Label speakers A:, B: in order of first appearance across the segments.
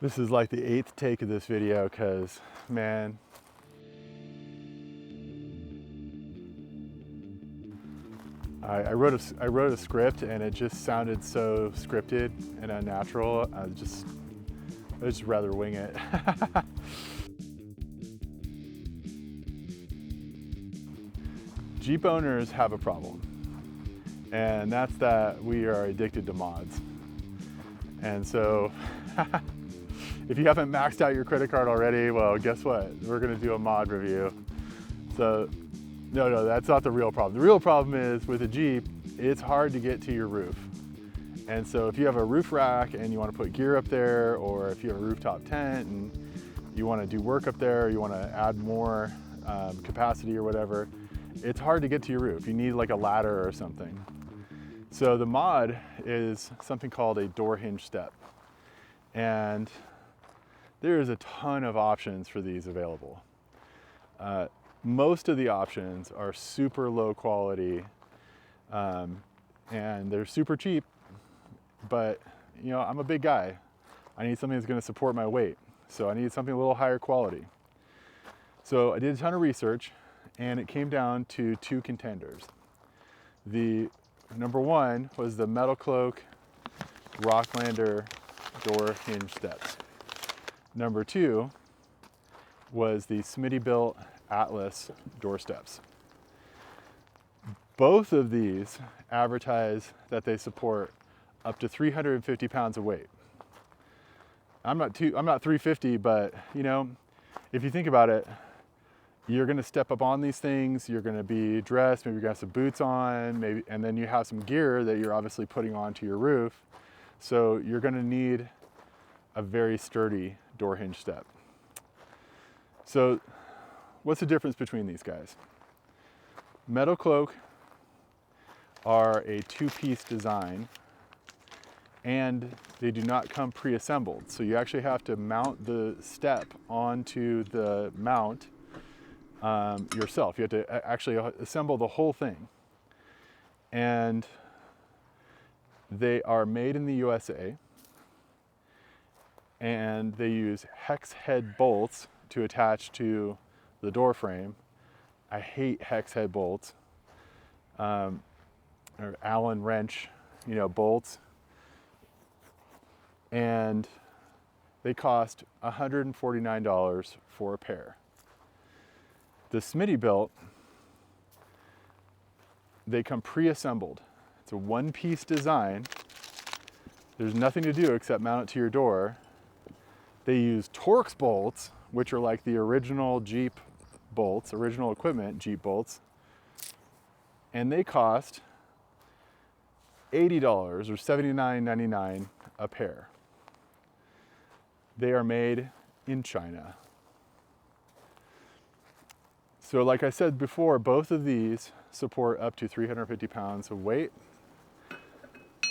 A: This is like the 8th take of this video because, man, I wrote a script and it just sounded so scripted and unnatural. I just rather wing it. Jeep owners have a problem, and that's that we are addicted to mods. And so if you haven't maxed out your credit card already, well, guess what? We're gonna do a mod review. So, no, that's not the real problem. The real problem is with a Jeep, it's hard to get to your roof. And so if you have a roof rack and you wanna put gear up there, or if you have a rooftop tent and you wanna do work up there, you wanna add more capacity or whatever, it's hard to get to your roof. You need like a ladder or something. So the mod is something called a door hinge step. And there's a ton of options for these available. Most of the options are super low quality and they're super cheap, but you know, I'm a big guy. I need something that's gonna support my weight. So I need something a little higher quality. So I did a ton of research and it came down to two contenders. The number one was the Metal Cloak Rocklander door hinge steps. Number two was the Smittybilt Atlas door steps. Both of these advertise that they support up to 350 pounds of weight. I'm not 350, but you know, if you think about it, you're gonna step up on these things, you're gonna be dressed, maybe you're gonna have some boots on, maybe, and then you have some gear that you're obviously putting onto your roof. So you're gonna need a very sturdy door hinge step. So what's the difference between these guys? Metal Cloak are a two-piece design and they do not come pre-assembled. So you actually have to mount the step onto the mount yourself. You have to actually assemble the whole thing. And they are made in the USA and they use hex head bolts to attach to the door frame. I hate hex head bolts, or Allen wrench, you know, bolts. And they cost $149 for a pair. The Smittybilt, they come pre-assembled. It's a one-piece design. There's nothing to do except mount it to your door. They use Torx bolts, which are like the original Jeep bolts, original equipment Jeep bolts. And they cost $80 or $79.99 a pair. They are made in China. So like I said before, both of these support up to 350 pounds of weight.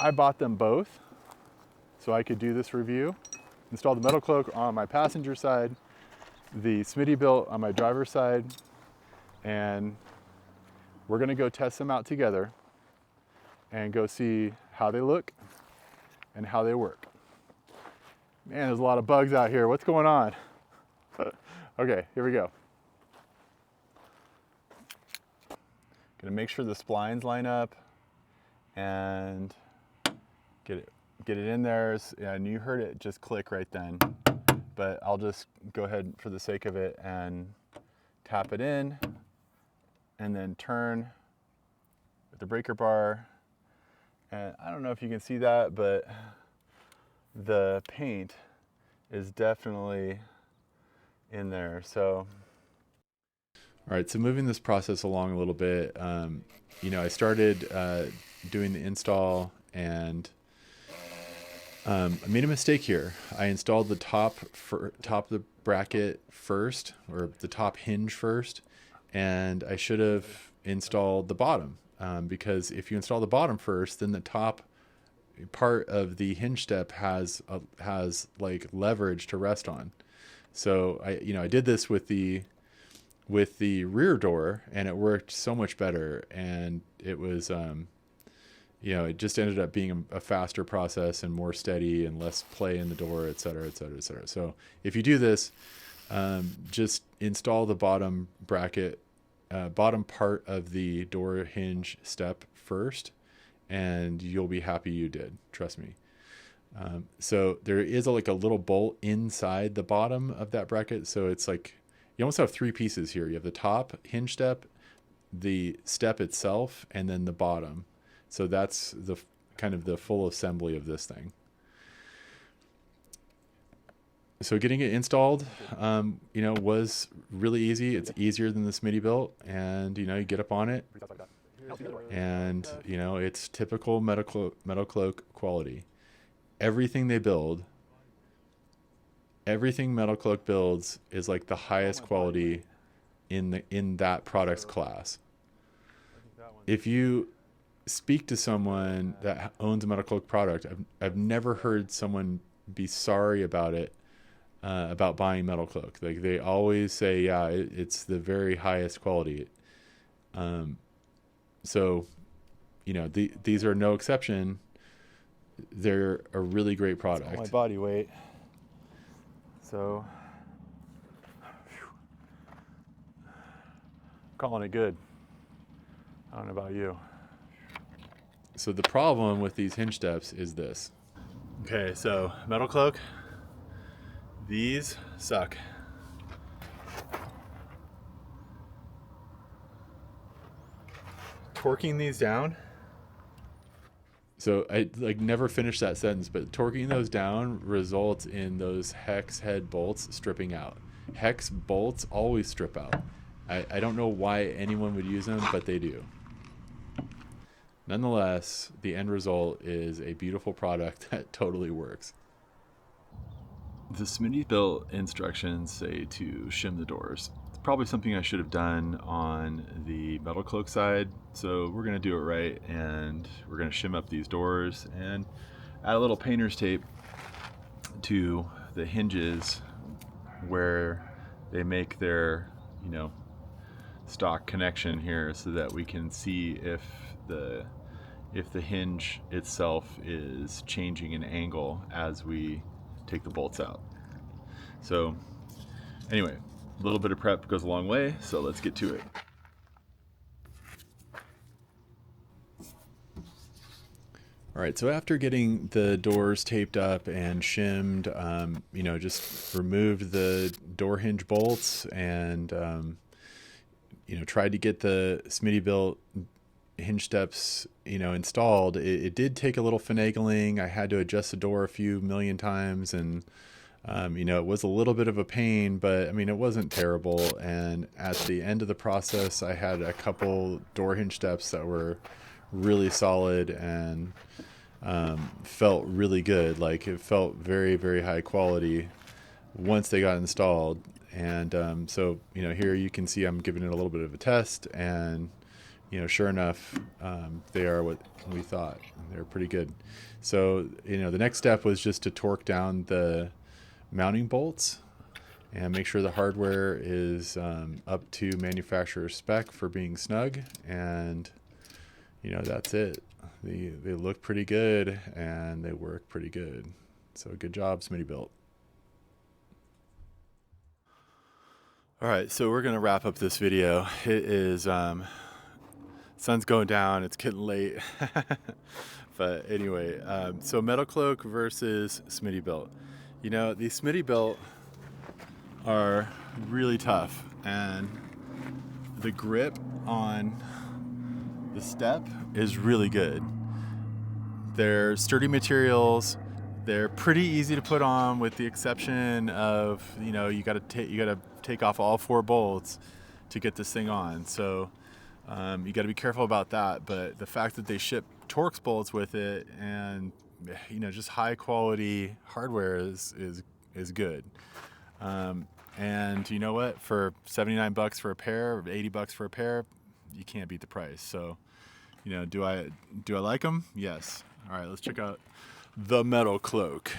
A: I bought them both so I could do this review. Installed the Metal Cloak on my passenger side, the Smittybilt on my driver's side, and we're gonna go test them out together and go see how they look and how they work. Man, there's a lot of bugs out here. What's going on? Okay, here we go. Gonna make sure the splines line up and get it in there. And you heard it just click right then, but I'll just go ahead for the sake of it and tap it in and then turn with the breaker bar. And I don't know if you can see that, but the paint is definitely in there. So all right, so moving this process along a little bit, you know, I started doing the install and I made a mistake here. I installed the top of the bracket first, or the top hinge first, and I should have installed the bottom because if you install the bottom first, then the top part of the hinge step has like leverage to rest on. So I did this with the rear door and it worked so much better, and it was it just ended up being a faster process and more steady and less play in the door, et cetera, et cetera, et cetera. So if you do this, just install the bottom bracket, bottom part of the door hinge step first, and you'll be happy you did. Trust me. So there is like a little bolt inside the bottom of that bracket. So it's like you almost have three pieces here. You have the top hinge step, the step itself, and then the bottom. So that's the kind of the full assembly of this thing. So getting it installed, was really easy. It's easier than the Smittybilt, and you get up on it, and it's typical Metal Cloak quality. Everything they build, everything Metal Cloak builds is like the highest quality in that product's class. If you speak to someone that owns a Metal Cloak product, I've never heard someone be sorry about it, about buying Metal Cloak. Like they always say, yeah, it's the very highest quality. So, these are no exception. They're a really great product.
B: It's all my body weight. So, calling it good. I don't know about you.
A: So the problem with these hinge steps is this.
B: Okay, so Metal Cloak, these suck. Torquing these down.
A: So I never finished that sentence, but torquing those down results in those hex head bolts stripping out. Hex bolts always strip out. I don't know why anyone would use them, but they do. Nonetheless, the end result is a beautiful product that totally works.
B: The Smittybilt instructions say to shim the doors. It's probably something I should have done on the Metal Cloak side. So we're going to do it right, and we're going to shim up these doors and add a little painter's tape to the hinges where they make their, stock connection here, so that we can see if the hinge itself is changing an angle as we take the bolts out. So anyway, a little bit of prep goes a long way, so let's get to it.
A: All right, so after getting the doors taped up and shimmed, just removed the door hinge bolts and, tried to get the Smittybilt hinge steps, installed. It did take a little finagling. I had to adjust the door a few million times, and it was a little bit of a pain, but it wasn't terrible. And at the end of the process, I had a couple door hinge steps that were really solid and felt really good. Like it felt very, very high quality once they got installed. And so here you can see I'm giving it a little bit of a test, and sure enough, they are what we thought. They're pretty good. So, the next step was just to torque down the mounting bolts and make sure the hardware is up to manufacturer spec for being snug. And, that's it. They look pretty good and they work pretty good. So good job, Smittybilt. All right, so we're going to wrap up this video. It is... sun's going down, it's getting late. But anyway, so Metal Cloak versus Smittybilt. These Smittybilt are really tough, and the grip on the step is really good. They're sturdy materials. They're pretty easy to put on, with the exception of, you got to take off all four bolts to get this thing on. So you got to be careful about that. But the fact that they ship Torx bolts with it, and just high quality hardware is good. And you know what? For $79 for a pair, or $80 for a pair, you can't beat the price. So, do I like them? Yes. All right, let's check out the Metal Cloak.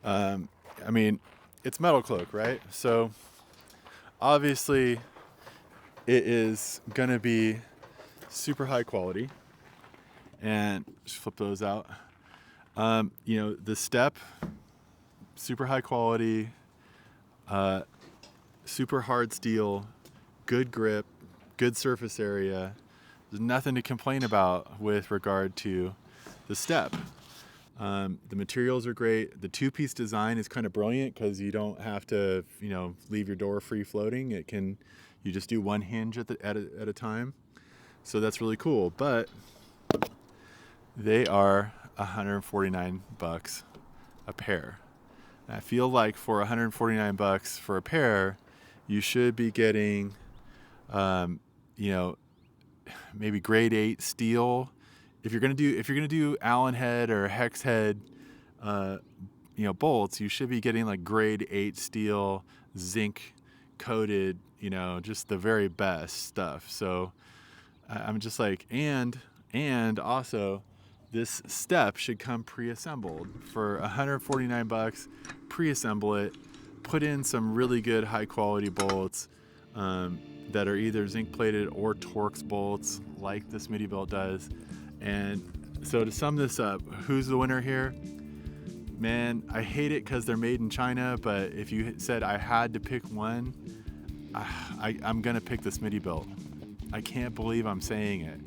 A: It's Metal Cloak, right? So obviously it is gonna be super high quality, and just flip those out. You know, the step, super high quality, super hard steel, good grip, good surface area. There's nothing to complain about with regard to the step. The materials are great. The two-piece design is kind of brilliant because you don't have to, you know, leave your door free floating. You just do one hinge at a time. So that's really cool. But they are $149 a pair. And I feel like for $149 for a pair, you should be getting, you know, maybe grade 8 steel. If you're gonna do Allen head or hex head, you know, bolts, you should be getting like grade 8 steel, zinc coated, you know, just the very best stuff. So I'm just like, and also this step should come pre-assembled for $149. Pre-assemble it, put in some really good high quality bolts that are either zinc plated or Torx bolts like this Smittybilt does. And so to sum this up, who's the winner here? Man, I hate it because they're made in China, but if you said I had to pick one, I'm gonna pick the Smittybilt. I can't believe I'm saying it.